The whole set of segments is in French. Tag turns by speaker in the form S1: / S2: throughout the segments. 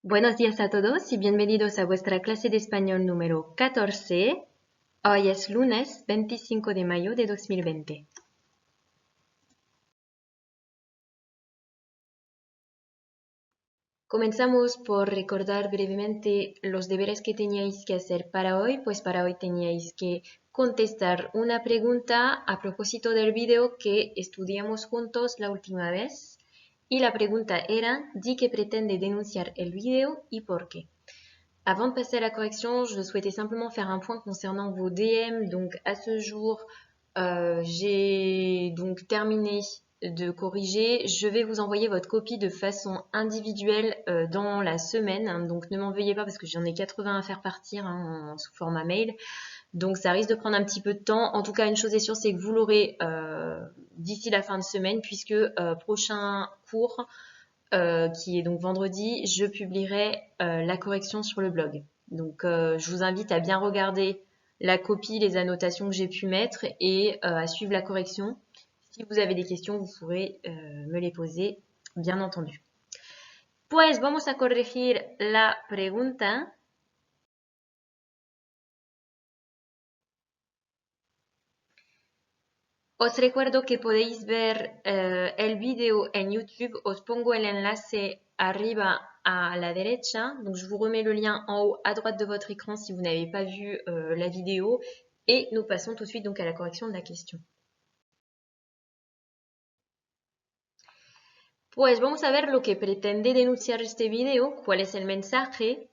S1: Buenos días a todos y bienvenidos a vuestra clase de español número 14. Hoy es lunes 25 de mayo de 2020. Comenzamos por recordar brevemente los deberes que teníais que hacer para hoy. Pues para hoy teníais que contestar una pregunta a propósito del video que estudiamos juntos la última vez. Y la pregunta era, di que pretende denunciar el video y por qué. Avant de passer à la correction, je souhaitais simplement faire un point concernant vos DM. Donc à ce jour, j'ai donc terminé de corriger. Je vais vous envoyer votre copie de façon individuelle dans la semaine. Donc ne m'en veuillez pas parce que j'en ai 80 à faire partir sous format mail. Donc ça risque de prendre un petit peu de temps. En tout cas, une chose est sûre, c'est que vous l'aurez d'ici la fin de semaine puisque prochain cours qui est donc vendredi, je publierai la correction sur le blog. Donc je vous invite à bien regarder la copie, les annotations que j'ai pu mettre et à suivre la correction. Si vous avez des questions, vous pourrez me les poser, bien entendu. Pues vamos a corregir la pregunta. Os recuerdo que podéis ver el video en YouTube. Os pongo el enlace arriba à la derecha. Donc, je vous remets le lien en haut à droite de votre écran si vous n'avez pas vu la vidéo. Et nous passons tout de suite donc à la correction de la question. Pues vamos a ver lo que pretende denunciar este video. ¿Cuál es el mensaje?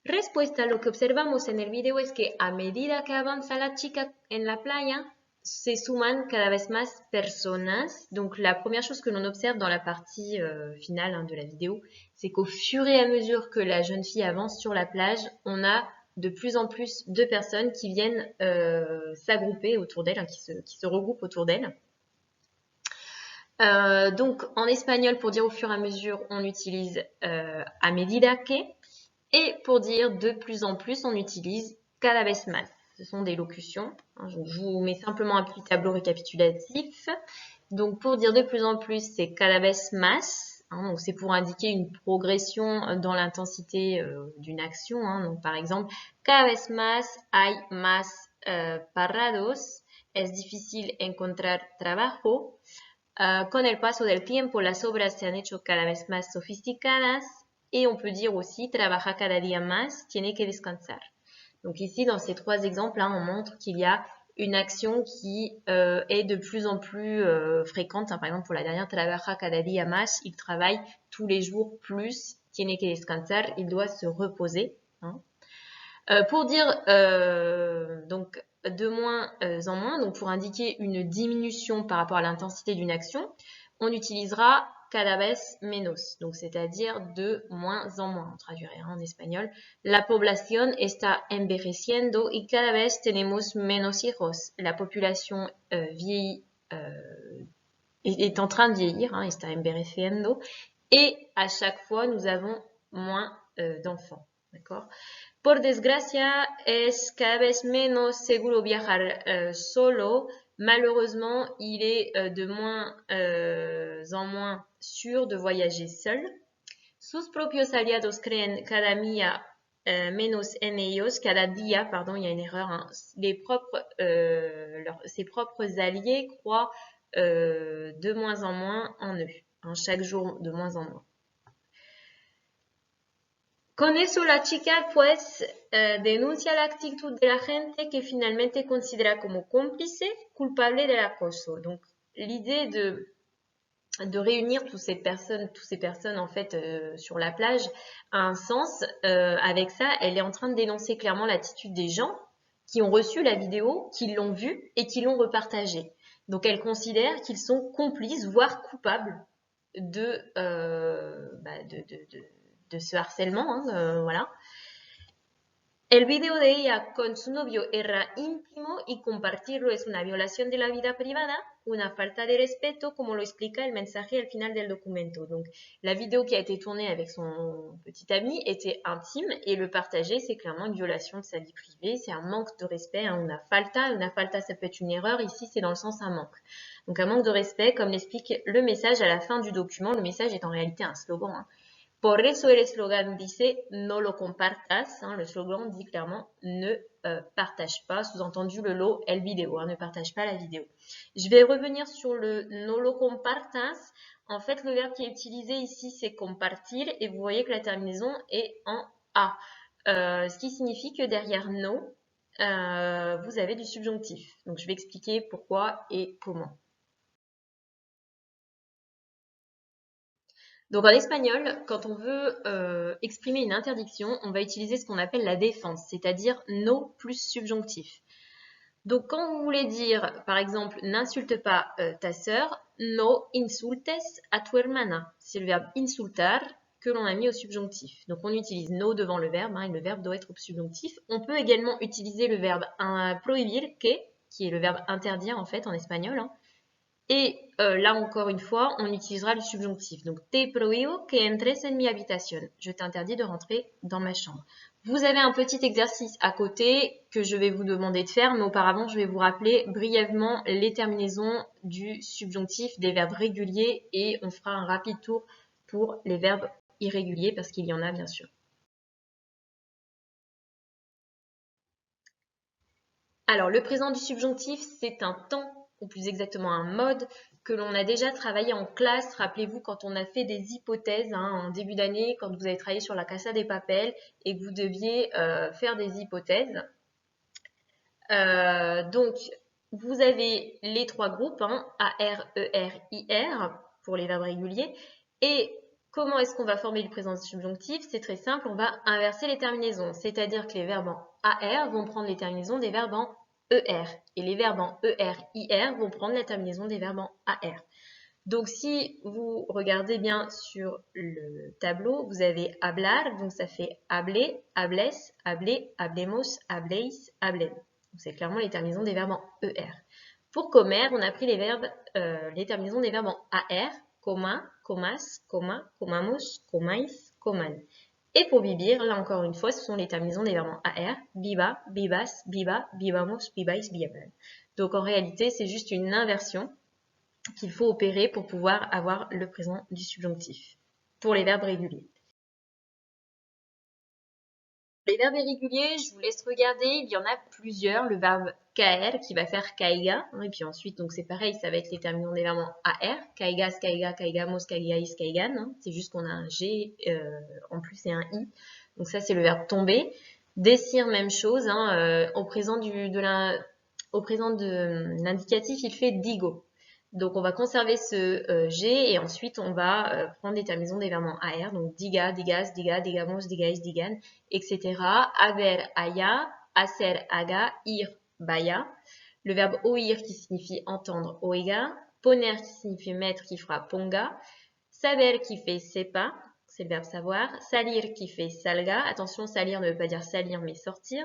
S1: Respuesta, lo que observamos en el video es que a medida que avanza la chica en la playa, se suman cada vez más personas. Donc la première chose que l'on observe dans la partie finale de la vidéo, c'est qu'au fur et à mesure que la jeune fille avance sur la plage, on a de plus en plus de personnes qui viennent s'agrouper autour d'elle, qui se regroupent autour d'elle. Donc en espagnol, pour dire au fur et à mesure, on utilise a medida que. Et pour dire de plus en plus, on utilise cada vez más. Ce sont des locutions. Je vous mets simplement un petit tableau récapitulatif. Donc pour dire de plus en plus, c'est cada vez más. Donc c'est pour indiquer une progression dans l'intensité d'une action. Donc par exemple, cada vez más hay más parados. Es difícil encontrar trabajo. Con el paso del tiempo, las obras se han hecho cada vez más sofisticadas. Et on peut dire aussi, trabaja cada día más, tiene que descansar. Donc ici, dans ces trois exemples, on montre qu'il y a une action qui est de plus en plus fréquente. Par exemple, pour la dernière, trabaja cada día más, il travaille tous les jours plus, tiene que descansar, il doit se reposer. Pour dire donc de moins en moins, donc pour indiquer une diminution par rapport à l'intensité d'une action, on utilisera cada vez menos, donc c'est-à-dire de moins en moins, on traduirait en espagnol. La población está envejeciendo y cada vez tenemos menos hijos. La population vieillit, est en train de vieillir, está envejeciendo, et à chaque fois, nous avons moins d'enfants, d'accord? Por desgracia, es cada vez menos seguro viajar solo. Malheureusement, il est de moins en moins sûr de voyager seul. Sus propios aliados creen cada día menos en ellos. Cada día, pardon, il y a une erreur. Ses propres alliés croient de moins en moins en eux. Chaque jour, de moins en moins. Con eso la chica pues denuncia la actitud de la gente que finalmente considera como cómplice culpable del acoso. Donc l'idée de réunir toutes ces personnes en fait sur la plage a un sens. Avec ça, elle est en train de dénoncer clairement l'attitude des gens qui ont reçu la vidéo, qui l'ont vue et qui l'ont repartagée. Donc elle considère qu'ils sont complices, voire coupables de ce harcèlement, voilà. El video de ella con su novio era íntimo y compartirlo es una violación de la vida privada, una falta de respeto, como lo explica el mensaje al final del documento. Donc, la vidéo qui a été tournée avec son petit ami était intime et le partager, c'est clairement une violation de sa vie privée, c'est un manque de respect, hein, una falta, ça peut être une erreur, ici c'est dans le sens un manque. Donc, un manque de respect, comme l'explique le message à la fin du document, le message est en réalité un slogan, hein. Por eso el eslogan dice no lo compartas, hein, le slogan dit clairement ne partage pas, sous-entendu le lo el video, hein, ne partage pas la vidéo. Je vais revenir sur le no lo compartas. En fait, le verbe qui est utilisé ici, c'est compartir, et vous voyez que la terminaison est en a, ce qui signifie que derrière no, vous avez du subjonctif. Donc, je vais expliquer pourquoi et comment. Donc en espagnol, quand on veut exprimer une interdiction, on va utiliser ce qu'on appelle la défense, c'est-à-dire no plus subjonctif. Donc quand vous voulez dire, par exemple, n'insulte pas ta sœur, no insultes a tu hermana. C'est le verbe insultar que l'on a mis au subjonctif. Donc on utilise no devant le verbe, hein, et le verbe doit être au subjonctif. On peut également utiliser le verbe prohibir, que, qui est le verbe interdire en fait en espagnol, hein. Et là encore une fois, on utilisera le subjonctif. Donc, te prohíbo que entres en mi habitación. Je t'interdis de rentrer dans ma chambre. Vous avez un petit exercice à côté que je vais vous demander de faire, mais auparavant, je vais vous rappeler brièvement les terminaisons du subjonctif des verbes réguliers et on fera un rapide tour pour les verbes irréguliers parce qu'il y en a bien sûr. Alors, le présent du subjonctif, c'est un temps, ou plus exactement un mode, que l'on a déjà travaillé en classe. Rappelez-vous quand on a fait des hypothèses, hein, en début d'année, quand vous avez travaillé sur la Casa des Papel et que vous deviez faire des hypothèses. Donc, vous avez les trois groupes, hein, AR, ER, IR, pour les verbes réguliers. Et comment est-ce qu'on va former le présent subjonctif? C'est très simple, on va inverser les terminaisons. C'est-à-dire que les verbes en AR vont prendre les terminaisons des verbes en ER. Et les verbes en ER, IR vont prendre la terminaison des verbes en AR. Donc, si vous regardez bien sur le tableau, vous avez hablar, donc ça fait habler, hables, habler, hablemos, habléis, hablen. C'est clairement les terminaisons des verbes en ER. Pour comer, on a pris les terminaisons des verbes en AR, coma, comas, coma, comamos, comais, coman. Et pour vivir, là encore une fois, ce sont les terminaisons des verbes en AR, viva, vivas, viva, vivamos, vivais, vivaban. Donc en réalité, c'est juste une inversion qu'il faut opérer pour pouvoir avoir le présent du subjonctif pour les verbes réguliers. Les verbes irréguliers, je vous laisse regarder, il y en a plusieurs. Le verbe caer qui va faire caiga, et puis ensuite, donc c'est pareil, ça va être les terminants des verbes en AR, caigas, caiga, caigamos, caigais, caigan, hein. C'est juste qu'on a un G en plus et un I. Donc ça, c'est le verbe tomber. Desir, même chose, hein, au présent de l'indicatif, il fait digo. Donc, on va conserver ce G et ensuite, on va prendre des terminaisons des verbes en AR. Donc, diga, digas, diga, digamos, digais, digan, etc. Haber, haya, hacer, haga, ir, vaya. Le verbe oír qui signifie entendre, oiga. Poner qui signifie mettre, qui fera ponga. Saber qui fait sepa, c'est le verbe savoir. Salir qui fait salga. Attention, salir ne veut pas dire salir, mais sortir.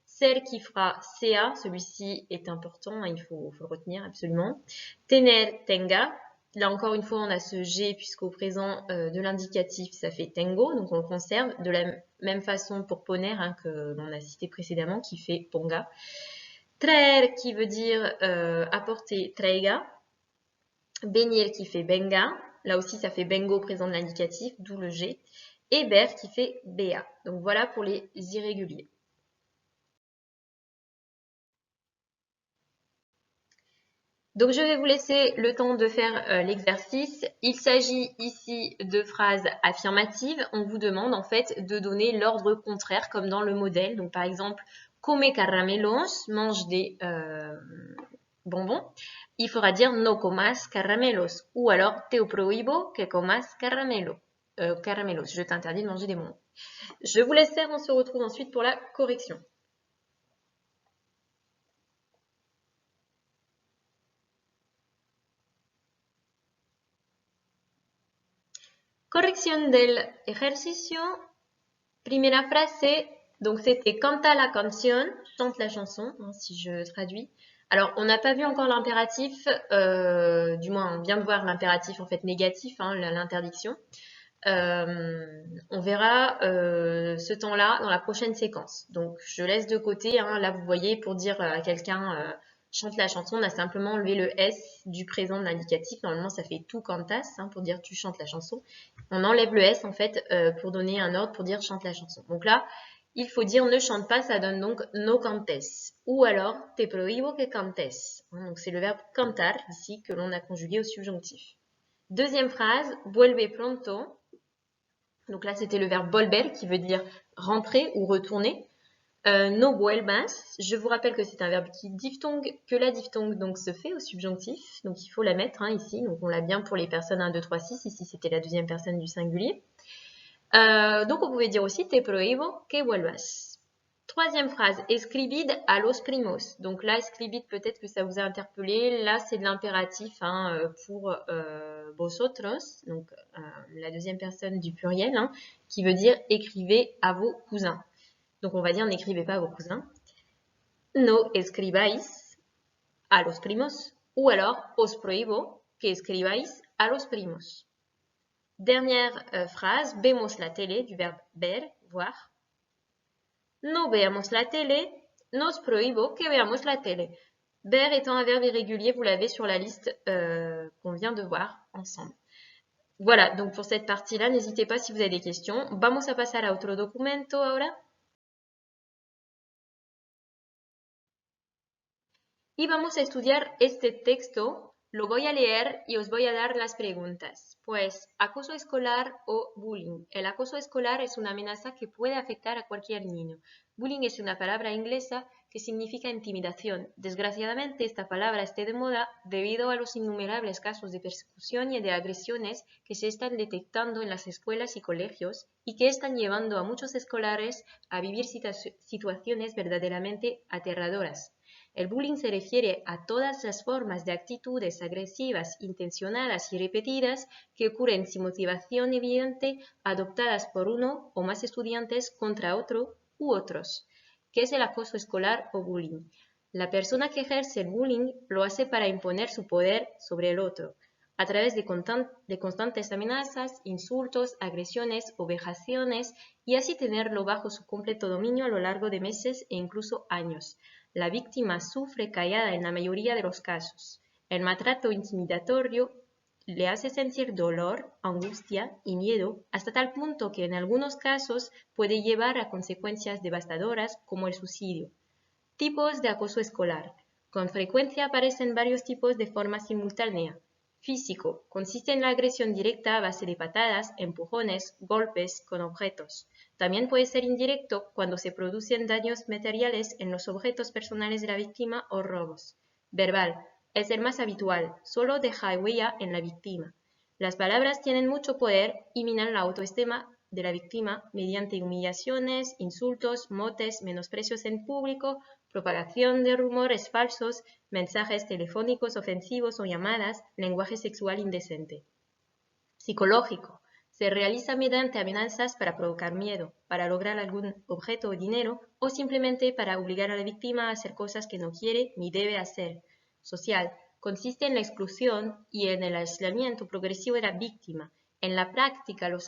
S1: Celle qui fera CA, celui-ci est important, il faut le retenir absolument. Tener, tenga. Là encore une fois, on a ce G puisqu'au présent de l'indicatif, ça fait tengo, donc on le conserve. De la même façon pour poner, hein, que l'on a cité précédemment, qui fait ponga. Traer, qui veut dire apporter, traiga. Venir, qui fait benga. Là aussi, ça fait bengo présent de l'indicatif, d'où le G. Et ber, qui fait bea. Donc voilà pour les irréguliers. Donc, je vais vous laisser le temps de faire l'exercice. Il s'agit ici de phrases affirmatives. On vous demande en fait de donner l'ordre contraire comme dans le modèle. Donc, par exemple, come caramelos, mange des bonbons. Il faudra dire no comas caramelos. Ou alors, te prohíbo que comas caramelos. Je t'interdis de manger des bonbons. Je vous laisse faire, on se retrouve ensuite pour la correction. Corrección del ejercicio. Primera frase, Donc c'était canta la canción, chante la chanson, hein, si je traduis. Alors on n'a pas vu encore l'impératif, du moins on vient de voir l'impératif en fait négatif, hein, l'interdiction. On verra ce temps-là dans la prochaine séquence. Donc je laisse de côté, hein, là vous voyez, pour dire à quelqu'un chante la chanson, on a simplement enlevé le S du présent de l'indicatif. Normalement ça fait tu cantas, hein, pour dire tu chantes la chanson. On enlève le S en fait pour donner un ordre pour dire chante la chanson. Donc là, il faut dire ne chante pas, ça donne donc no cantes. Ou alors te prohibo que cantes. Donc c'est le verbe cantar ici que l'on a conjugué au subjonctif. Deuxième phrase, vuelve pronto. Donc là, c'était le verbe volver qui veut dire rentrer ou retourner. No vuelvas. Je vous rappelle que c'est un verbe qui diphtongue, que la diphtongue donc se fait au subjonctif. Donc il faut la mettre ici. Donc on l'a bien pour les personnes 1, 2, 3, 6. Ici, c'était la deuxième personne du singulier. Donc on pouvait dire aussi te prohibo que vuelvas. Troisième phrase, escribid a los primos. Donc là, escribid, peut-être que ça vous a interpellé. Là, c'est de l'impératif pour vosotros, donc la deuxième personne du pluriel, qui veut dire écrivez à vos cousins. Donc on va dire n'écrivez pas à vos cousins. No escribáis a los primos. Ou alors, os prohibo que escribáis a los primos. Dernière phrase, vemos la télé, du verbe ver, voir. No veamos la télé, nos prohibo que veamos la télé. Ver étant un verbe irrégulier, vous l'avez sur la liste qu'on vient de voir ensemble. Voilà, donc pour cette partie-là, n'hésitez pas si vous avez des questions. Vamos a pasar a otro documento ahora. Y vamos a estudiar este texto. Lo voy a leer y os voy a dar las preguntas. Pues, acoso escolar o bullying. El acoso escolar es una amenaza que puede afectar a cualquier niño. Bullying es una palabra inglesa que significa intimidación. Desgraciadamente, esta palabra está de moda debido a los innumerables casos de persecución y de agresiones que se están detectando en las escuelas y colegios y que están llevando a muchos escolares a vivir situaciones verdaderamente aterradoras. El bullying se refiere a todas las formas de actitudes agresivas, intencionadas y repetidas que ocurren sin motivación evidente, adoptadas por uno o más estudiantes contra otro u otros. ¿Qué es el acoso escolar o bullying? La persona que ejerce el bullying lo hace para imponer su poder sobre el otro, a través de constantes amenazas, insultos, agresiones o vejaciones, y así tenerlo bajo su completo dominio a lo largo de meses e incluso años. La víctima sufre callada en la mayoría de los casos. El maltrato intimidatorio le hace sentir dolor, angustia y miedo hasta tal punto que en algunos casos puede llevar a consecuencias devastadoras como el suicidio. Tipos de acoso escolar. Con frecuencia aparecen varios tipos de forma simultánea. Físico. Consiste en la agresión directa a base de patadas, empujones, golpes con objetos. También puede ser indirecto cuando se producen daños materiales en los objetos personales de la víctima o robos. Verbal. Es el más habitual, solo deja huella en la víctima. Las palabras tienen mucho poder y minan la autoestima de la víctima mediante humillaciones, insultos, motes, menosprecios en público, propagación de rumores falsos, mensajes telefónicos ofensivos o llamadas, lenguaje sexual indecente. Psicológico. Se realiza mediante amenazas para provocar miedo, para lograr algún objeto o dinero o simplemente para obligar a la víctima a hacer cosas que no quiere ni debe hacer. Social. Consiste en la exclusión y en el aislamiento progresivo de la víctima. En la práctica, los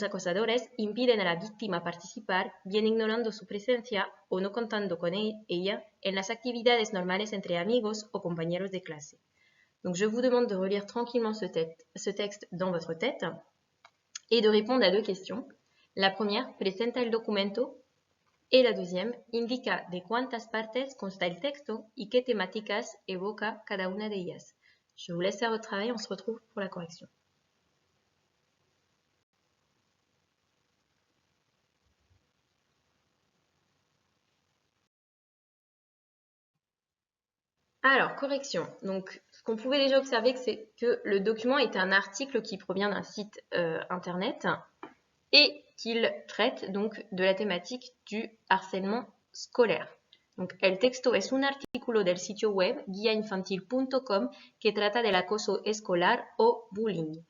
S1: acosadores impiden a la víctima participar, bien ignorando su presencia o no contando con ella en las actividades normales entre amigos o compañeros de clase. Donc je vous demande de relire tranquillement ce texte dans votre tête et de répondre à deux questions. La première, presenta el documento. Et la deuxième, indica de cuántas partes consta el texto y qué temáticas evoca cada una de ellas. Je vous laisse faire votre travail, on se retrouve pour la correction. Alors, correction. Donc, ce qu'on pouvait déjà observer, c'est que le document est un article qui provient d'un site internet et qu'il traite donc de la thématique du harcèlement scolaire. Donc, el texto es un artículo del sitio web guiainfantil.com que trata del acoso escolar o bullying.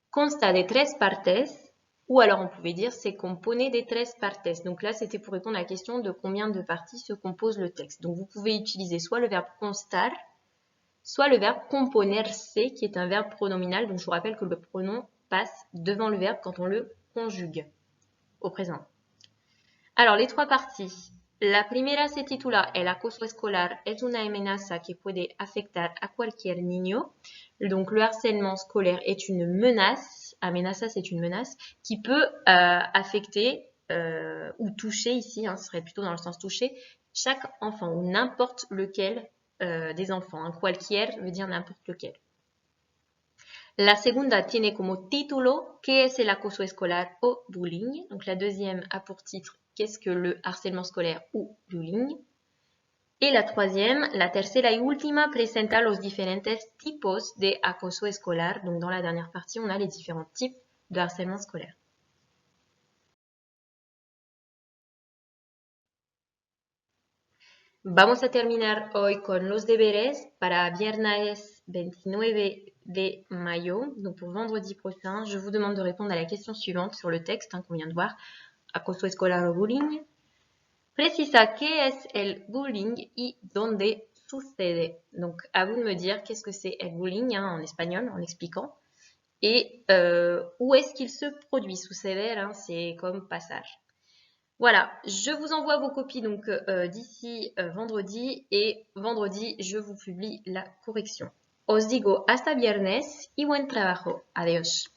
S1: Consta de 3 partes Ou alors on pouvait dire se compone de 3 partes. Donc là, c'était pour répondre à la question de combien de parties se compose le texte. Donc vous pouvez utiliser soit le verbe constar, soit le verbe componerse, qui est un verbe pronominal. Donc je vous rappelle que le pronom passe devant le verbe quand on le conjugue au présent. Alors, les 3 parties. La primera se titula El acoso escolar es una amenaza que puede afectar a cualquier niño. Donc, le harcèlement scolaire est une menace. Amenaza, c'est une menace qui peut affecter ou toucher ici, ce serait plutôt dans le sens toucher, chaque enfant ou n'importe lequel des enfants. Cualquier veut dire n'importe lequel. La segunda tiene como título ¿Qué es el acoso escolar o bullying? Donc la deuxième a pour titre Qu'est-ce que le harcèlement scolaire ou bullying? Et la troisième, la tercera y última, presenta los diferentes tipos de acoso escolar. Donc dans la dernière partie, on a les différents types de harcèlement scolaire. Vamos a terminar hoy con los deberes para viernes 29 de mayo. Donc pour vendredi prochain, je vous demande de répondre à la question suivante sur le texte qu'on vient de voir. Acoso escolar o bullying. Precisa qué es el bullying y dónde sucede. Donc à vous de me dire qu'est-ce que c'est el bullying en espagnol, en expliquant. Et où est-ce qu'il se produit. Suceder, c'est comme passage. Voilà, je vous envoie vos copies donc d'ici vendredi et vendredi je vous publie la correction. Os digo hasta viernes y buen trabajo. Adiós.